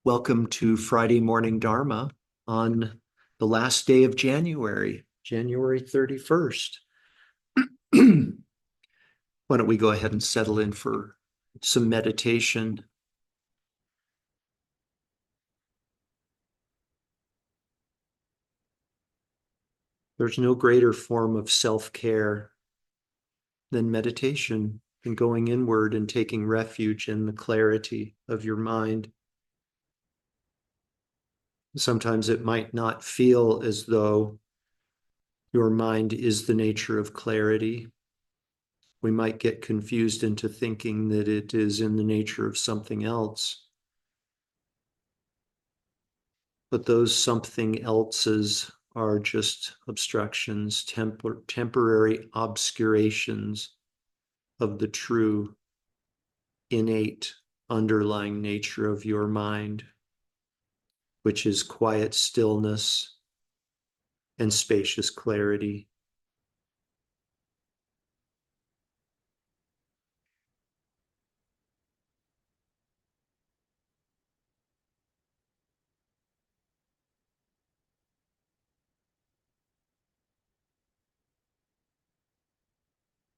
Welcome to Friday Morning Dharma on the last day of January, January 31st. Why don't we go ahead and settle in for some meditation? There's no greater form of self-care than meditation and going inward and taking refuge in the clarity of your mind. Sometimes it might not feel as though your mind is the nature of clarity. We might get confused into thinking that it is in the nature of something else. But those something else's are just obstructions, temporary obscurations of the true, innate, underlying nature of your mind, which is quiet stillness and spacious clarity.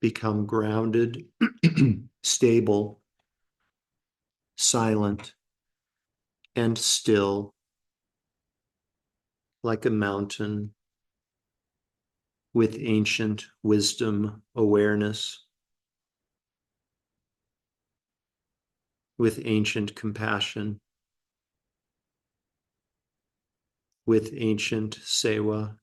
Become grounded, stable, silent, and still, like a mountain with ancient wisdom awareness, with ancient compassion, with ancient sewa.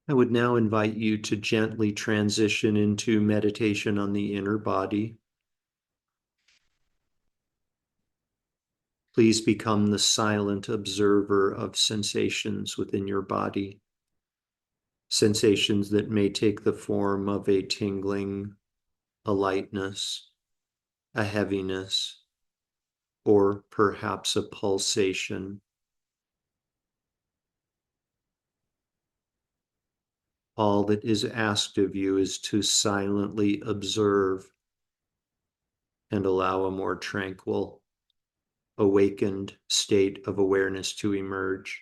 I would now invite you to gently transition into meditation on the inner body. Please become the silent observer of sensations within your body, sensations that may take the form of a tingling, a lightness, a heaviness, or perhaps a pulsation. All that is asked of you is to silently observe and allow a more tranquil, awakened state of awareness to emerge.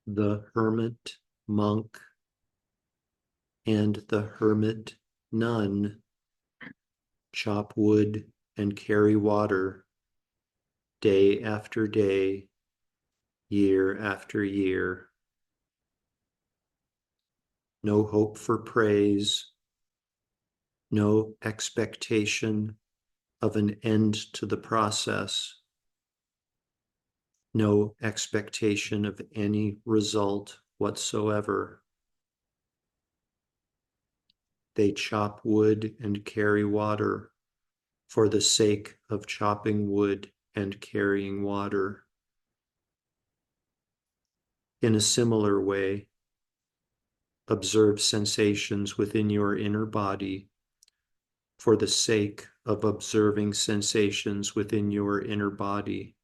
The hermit monk and the hermit nun chop wood and carry water day after day, year after year. No hope for praise, no expectation of an end to the process, no expectation of any result whatsoever. They chop wood and carry water for the sake of chopping wood and carrying water. In a similar way, observe sensations within your inner body for the sake of observing sensations within your inner body.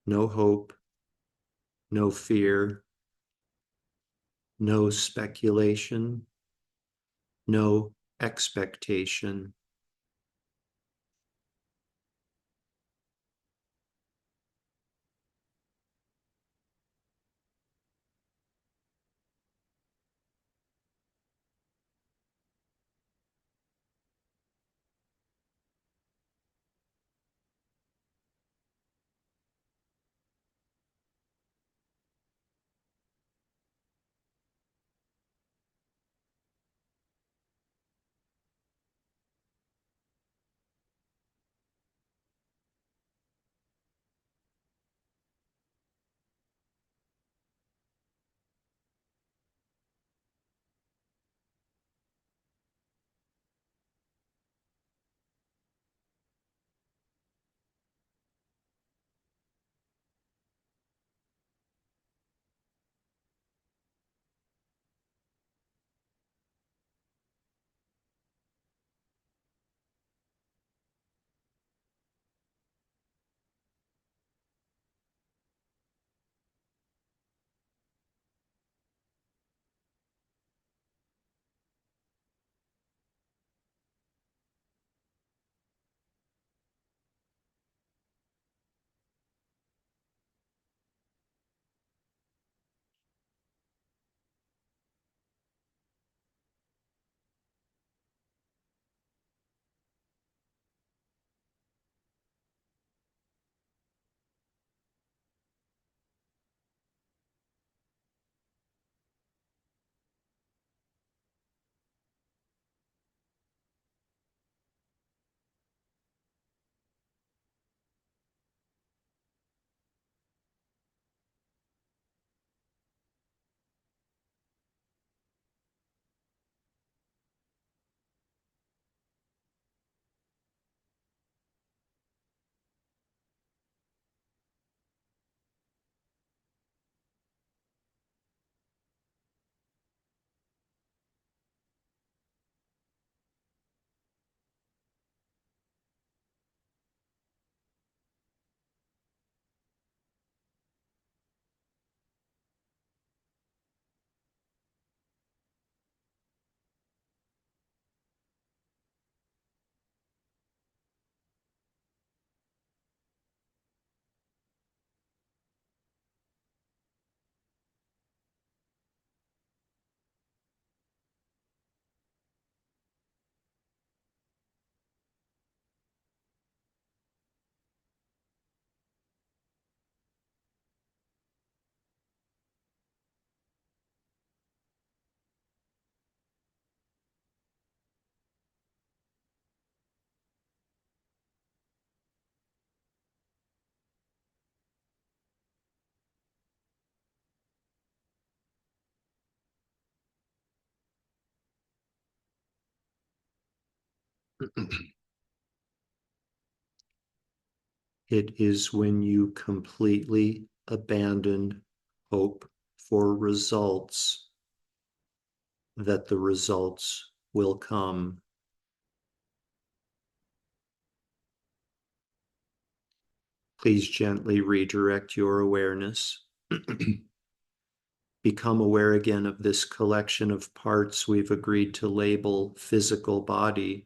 No hope, no fear, no speculation, no expectation. It is when you completely abandon hope for results that the results will come. Please gently redirect your awareness. Become aware again of this collection of parts we've agreed to label physical body.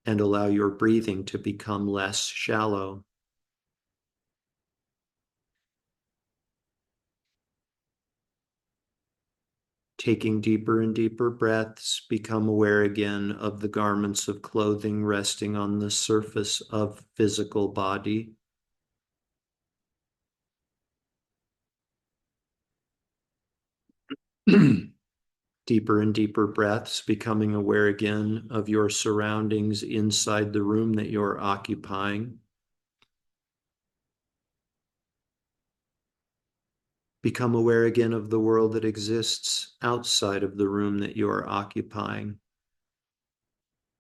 and allow your breathing to become less shallow. Taking deeper and deeper breaths, become aware again of the garments of clothing resting on the surface of physical body. Deeper and deeper breaths, becoming aware again of your surroundings inside the room that you're occupying. Become aware again of the world that exists outside of the room that you are occupying.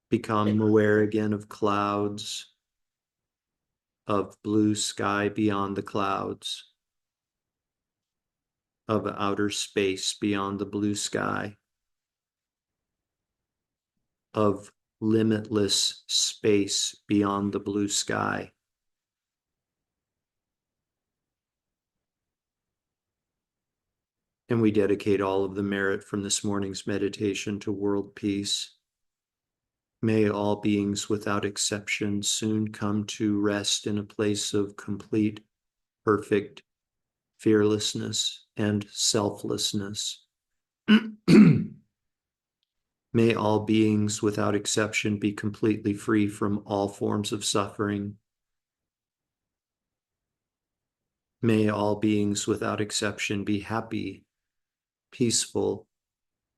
Become aware again of clouds, of blue sky beyond the clouds, of outer space beyond the blue sky, of limitless space beyond the blue sky. And we dedicate all of the merit from this morning's meditation to world peace. May all beings without exception soon come to rest in a place of complete, perfect fearlessness and selflessness. May all beings without exception be completely free from all forms of suffering. May all beings without exception be happy, peaceful,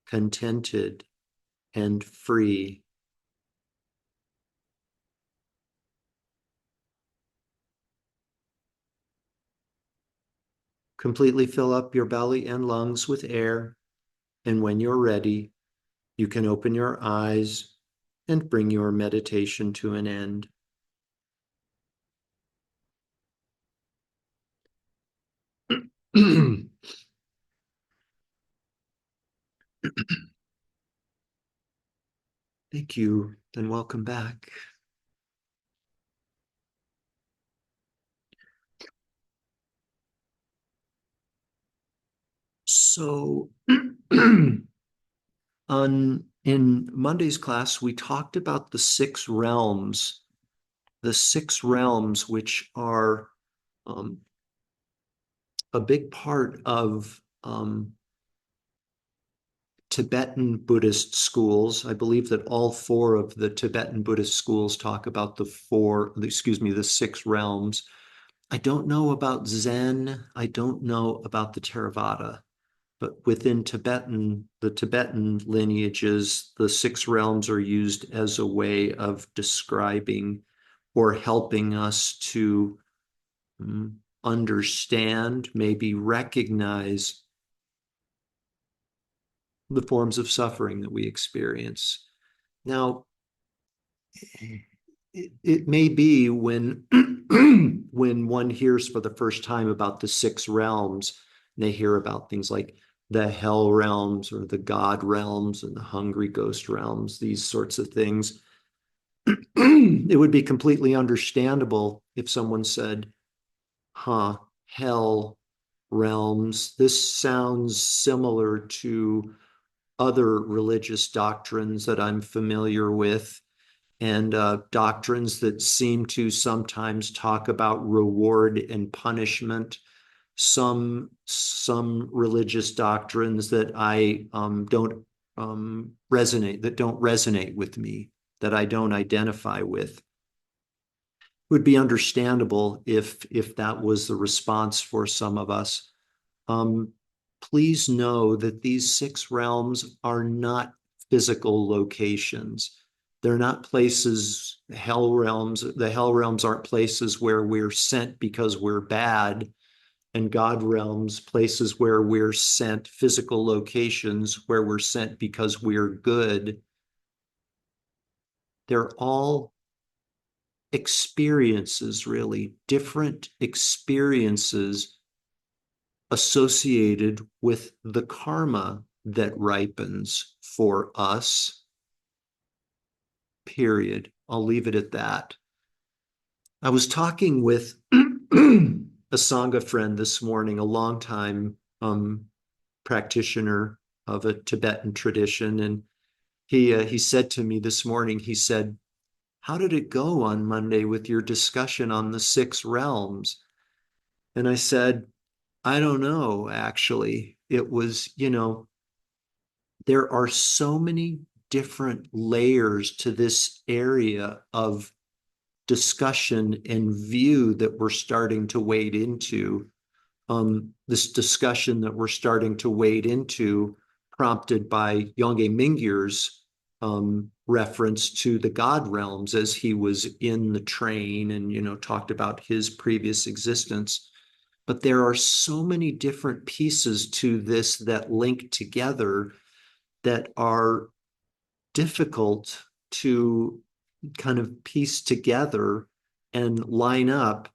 contented, and free. Completely fill up your belly and lungs with air, and when you're ready, you can open your eyes and bring your meditation to an end. Thank you, and welcome back. So, in Monday's class, we talked about the six realms, which are a big part of Tibetan Buddhist schools. I believe that all four of the Tibetan Buddhist schools talk about the six realms. I don't know about Zen. I don't know about the Theravada. But within the Tibetan lineages, the six realms are used as a way of describing or helping us to understand, maybe recognize the forms of suffering that we experience. Now, it may be when when one hears for the first time about the six realms, and they hear about things like the hell realms or the god realms and the hungry ghost realms, these sorts of things. It would be completely understandable if someone said, huh, hell realms, this sounds similar to other religious doctrines that I'm familiar with, and doctrines that seem to sometimes talk about reward and punishment. Some religious doctrines that I don't resonate with me, that I don't identify with. It would be understandable if that was the response for some of us. Um, Please know that these six realms are not physical locations. They're not places, hell realms. The hell realms aren't places where we're sent because we're bad, and God realms, places where we're sent, physical locations where we're sent because we're good. They're all experiences, really, different experiences associated with the karma that ripens for us, period. I'll leave it at that. I was talking with a Sangha friend this morning, a longtime practitioner of a Tibetan tradition, and he said to me this morning, he said, how did it go on Monday with your discussion on the six realms? And I said, I don't know, actually. It was, there are so many different layers to this area of discussion and view that we're starting to wade into. This discussion that we're starting to wade into, prompted by Yongey Mingyur's reference to the God realms as he was in the train and, talked about his previous existence. But there are so many different pieces to this that link together that are difficult to kind of piece together and line up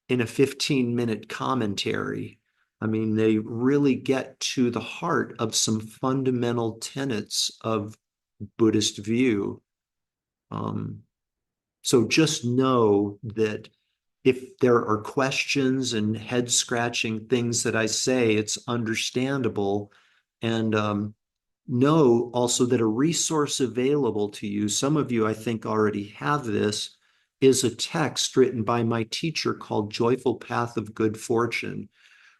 in a 15-minute commentary. I mean, they really get to the heart of some fundamental tenets of Buddhist view. Um, so just know that if there are questions and head scratching things that I say, it's understandable. And know also that a resource available to you, some of you I think already have this, is a text written by my teacher called Joyful Path of Good Fortune,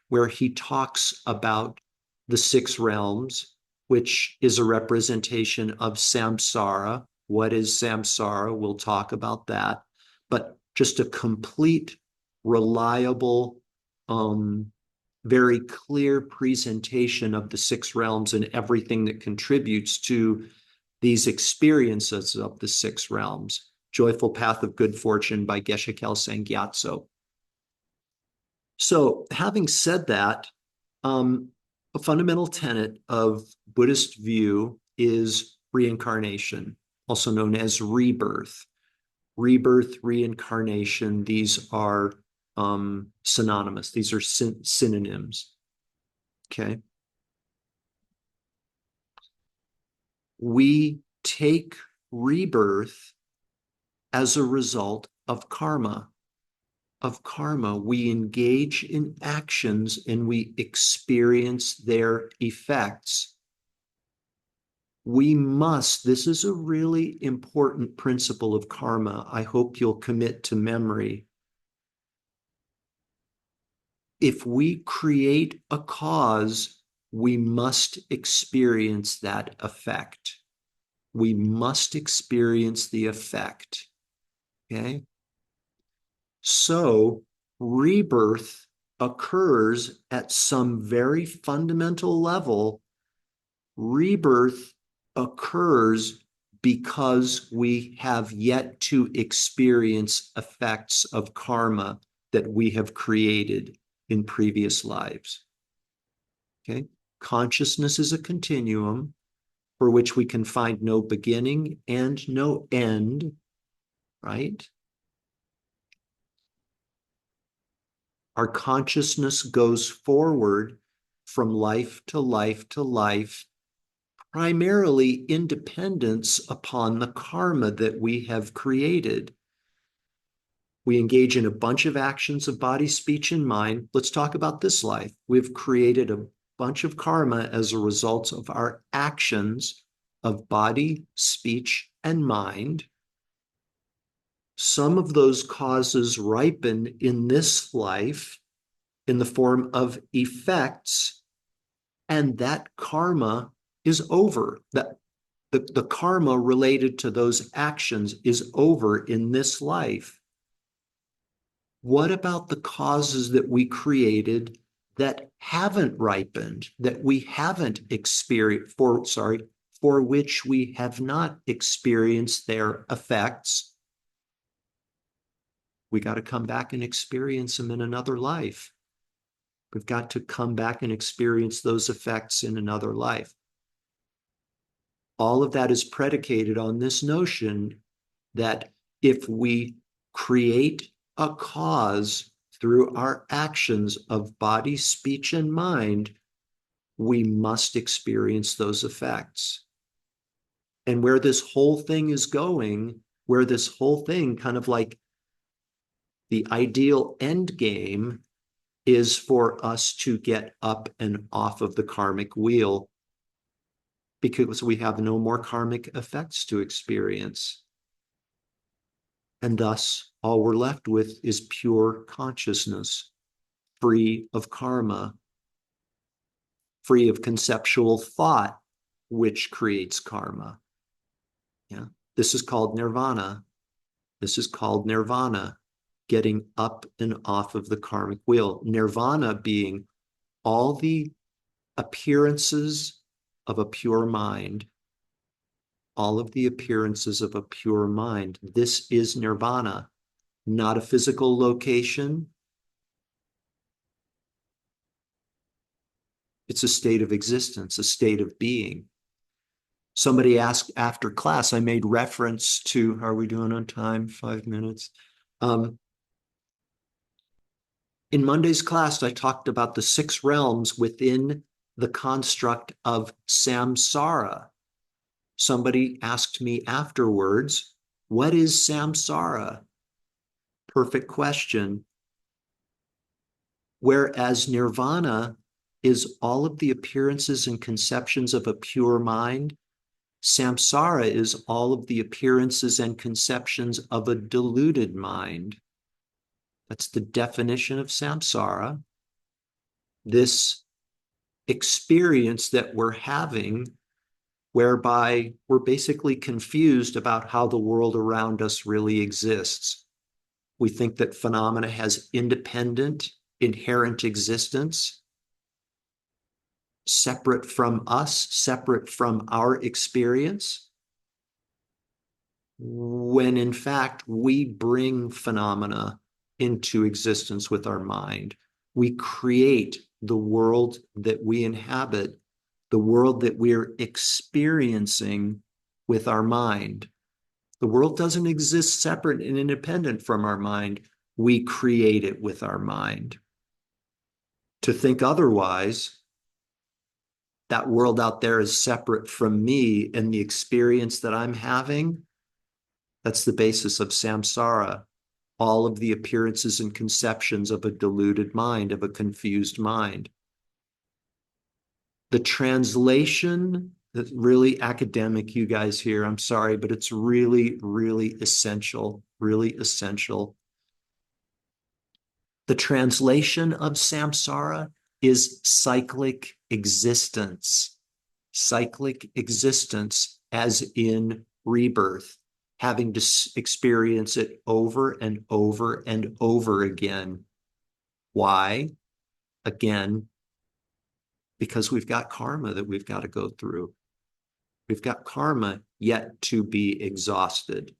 where he talks about the six realms, which is a representation of samsara. What is samsara? We'll talk about that. But just a complete, reliable, very clear presentation of the six realms and everything that contributes to these experiences of the six realms. Joyful Path of Good Fortune by Geshe Kelsang Gyatso. So, having said that, a fundamental tenet of Buddhist view is reincarnation, also known as rebirth. Rebirth, reincarnation, these are synonymous, these are synonyms. Okay. We take rebirth as a result of karma. We engage in actions and we experience their effects. This is a really important principle of karma. I hope you'll commit to memory. If we create a cause, we must experience that effect. We must experience the effect. Okay? So rebirth occurs at some very fundamental level. Rebirth occurs because we have yet to experience effects of karma that we have created in previous lives. Okay? Consciousness is a continuum for which we can find no beginning and no end, right? Our consciousness goes forward from life to life to life, primarily in dependence upon the karma that we have created. We engage in a bunch of actions of body, speech, and mind. Let's talk about this life. We've created a bunch of karma as a result of our actions of body, speech, and mind. Some of those causes ripen in this life in the form of effects, and that karma is over. The karma related to those actions is over in this life. What about the causes that we created that haven't ripened, that we haven't experienced, for which we have not experienced their effects? We got to come back and experience them in another life. We've got to come back and experience those effects in another life. All of that is predicated on this notion that if we create a cause through our actions of body, speech, and mind, we must experience those effects. And where this whole thing is going, where this whole thing kind of like the ideal end game is for us to get up and off of the karmic wheel because we have no more karmic effects to experience. And thus, all we're left with is pure consciousness, free of karma, free of conceptual thought, which creates karma. Yeah. This is called nirvana. This is called nirvana, getting up and off of the karmic wheel. Nirvana being all the appearances of a pure mind, all of the appearances of a pure mind. This is nirvana, not a physical location. It's a state of existence, a state of being. Somebody asked after class, I made reference to, are we doing on time? 5 minutes. In Monday's class, I talked about the 6 realms within the construct of samsara. Somebody asked me afterwards, what is samsara? Perfect question. Whereas nirvana is all of the appearances and conceptions of a pure mind, samsara is all of the appearances and conceptions of a deluded mind. That's the definition of samsara. This experience that we're having, whereby we're basically confused about how the world around us really exists. We think that phenomena has independent, inherent existence, separate from us, separate from our experience, when in fact we bring phenomena into existence with our mind. We create the world that we inhabit, the world that we're experiencing with our mind. The world doesn't exist separate and independent from our mind. We create it with our mind. To think otherwise, that world out there is separate from me and the experience that I'm having, that's the basis of samsara. All of the appearances and conceptions of a deluded mind, of a confused mind. The translation, that's really academic, you guys here, I'm sorry, but it's really, really essential, really essential. The translation of samsara is cyclic existence. Cyclic existence, as in rebirth, having to experience it over and over and over again. Why? Again, because we've got karma that we've got to go through. We've got karma yet to be exhausted.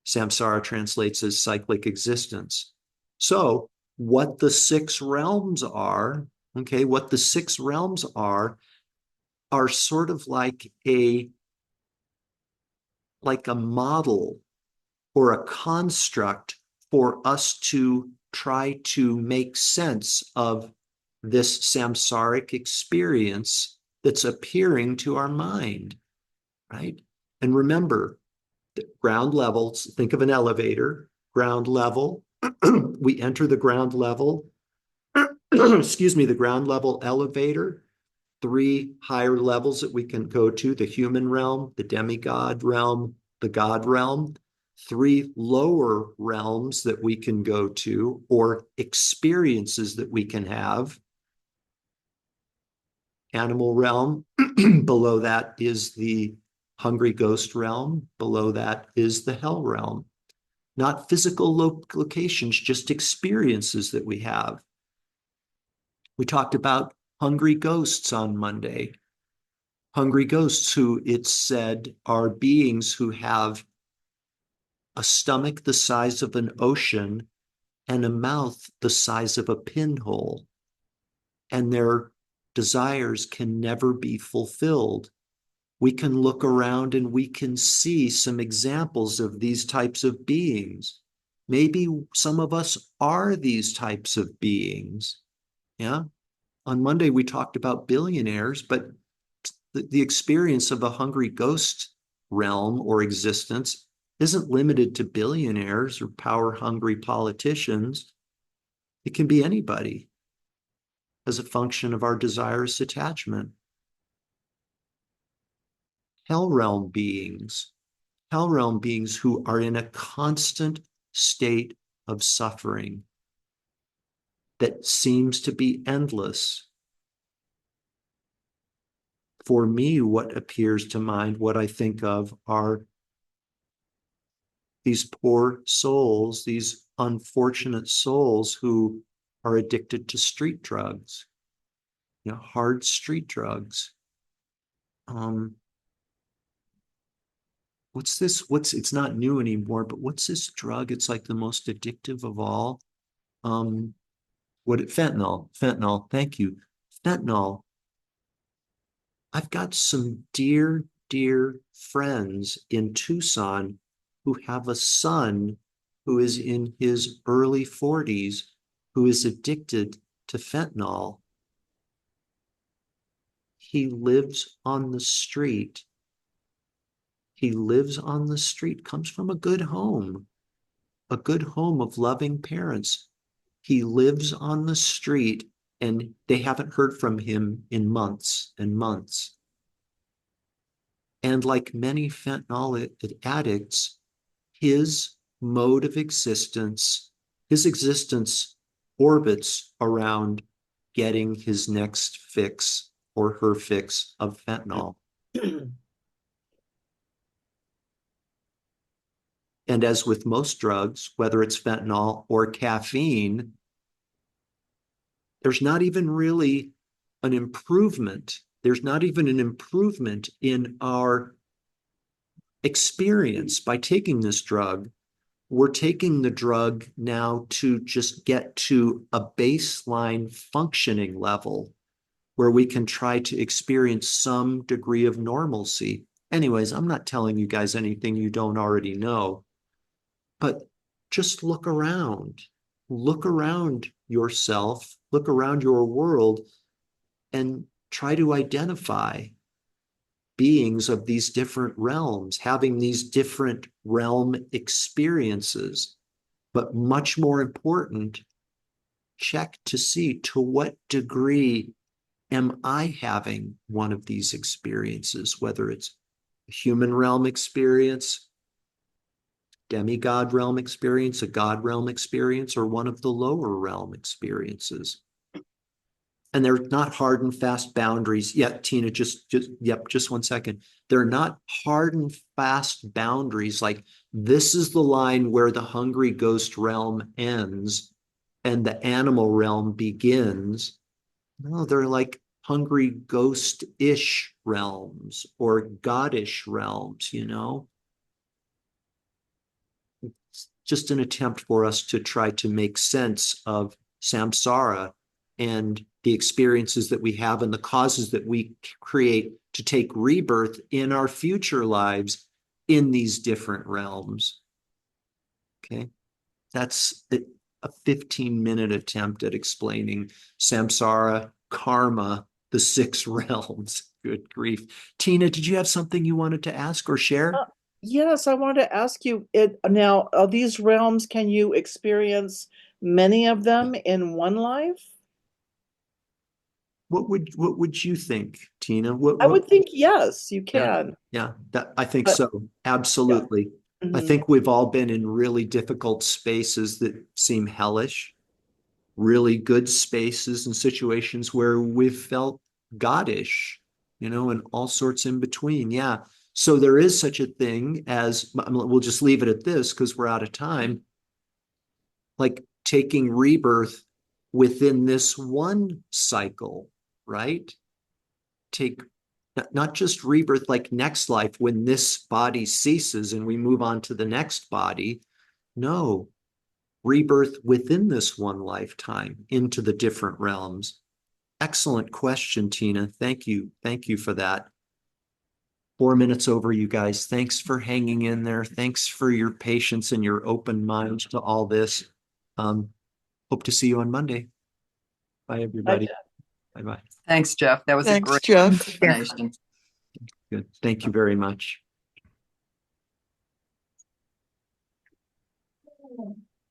Samsara translates as cyclic existence. So, what the 6 realms are, okay, what the 6 realms are sort of like a model or a construct for us to try to make sense of this samsaric experience that's appearing to our mind, right? And remember, ground levels, think of an elevator, ground level, we enter the ground level, excuse me, the ground level elevator, 3 higher levels that we can go to, the human realm, the demigod realm, the God realm, 3 lower realms that we can go to, or experiences that we can have. Animal realm, below that is the hungry ghost realm, below that is the hell realm. Not physical locations, just experiences that we have. We talked about hungry ghosts on Monday. Hungry ghosts, who it's said are beings who have a stomach the size of an ocean and a mouth the size of a pinhole, and their desires can never be fulfilled. We can look around and we can see some examples of these types of beings. Maybe some of us are these types of beings. Yeah. On Monday, we talked about billionaires, but the experience of a hungry ghost realm or existence isn't limited to billionaires or power-hungry politicians. It can be anybody as a function of our desirous attachment. Hell realm beings. hell realm beings who are in a constant state of suffering that seems to be endless. For me, what appears to mind, what I think of are these poor souls, these unfortunate souls who are addicted to street drugs, hard street drugs. Um, what's this? It's not new anymore, but what's this drug? It's like the most addictive of all. Um, fentanyl. Thank you. Fentanyl. I've got some dear friends in Tucson who have a son who is in his early 40s who is addicted to fentanyl. He lives on the street. He lives on the street, comes from a good home of loving parents. He lives on the street and they haven't heard from him in months and months. And like many fentanyl addicts, his mode of existence, his existence orbits around getting his next fix or her fix of fentanyl. And as with most drugs, whether it's fentanyl or caffeine, there's not even really an improvement. There's not even an improvement in our experience by taking this drug. We're taking the drug now to just get to a baseline functioning level where we can try to experience some degree of normalcy. Anyways, I'm not telling you guys anything you don't already know, but just look around yourself, look around your world, and try to identify beings of these different realms, having these different realm experiences. But much more important, check to see to what degree am I having one of these experiences, whether it's a human realm experience, demigod realm experience, a god realm experience, or one of the lower realm experiences. And they're not hard and fast boundaries yet. Tina, just 1 second. They're not hard and fast boundaries like this is the line where the hungry ghost realm ends and the animal realm begins. No, they're like hungry ghost-ish realms or goddish realms. It's just an attempt for us to try to make sense of samsara and the experiences that we have and the causes that we create to take rebirth in our future lives in these different realms. Okay. That's a 15-minute attempt at explaining samsara, karma, the six realms. Good grief. Tina, did you have something you wanted to ask or share? Uh, yes, I want to ask you it now, of these realms, can you experience many of them in one life? What would you think, Tina? What I what would think yes, you Yeah, can. yeah, that I think But so. yeah. Absolutely. I Hmm. think we've all been in really difficult spaces that seem hellish, really good spaces and situations where we've felt goddish, and all sorts in between. Yeah. So there is such a thing as, we'll just leave it at this because we're out of time, like taking rebirth within this one cycle, right? Take not just rebirth like next life when this body ceases and we move on to the next body. No, rebirth within this one lifetime into the different realms. Excellent question, Tina. Thank you. Thank you for that. 4 minutes over, you guys. Thanks for hanging in there. Thanks for your patience and your open mind to all this. Um, Hope to see you on Monday. Bye, I, everybody. Bye bye. Thanks, Jeff. That was a Thanks, great Jeff. explanation. Good. Thank you very much.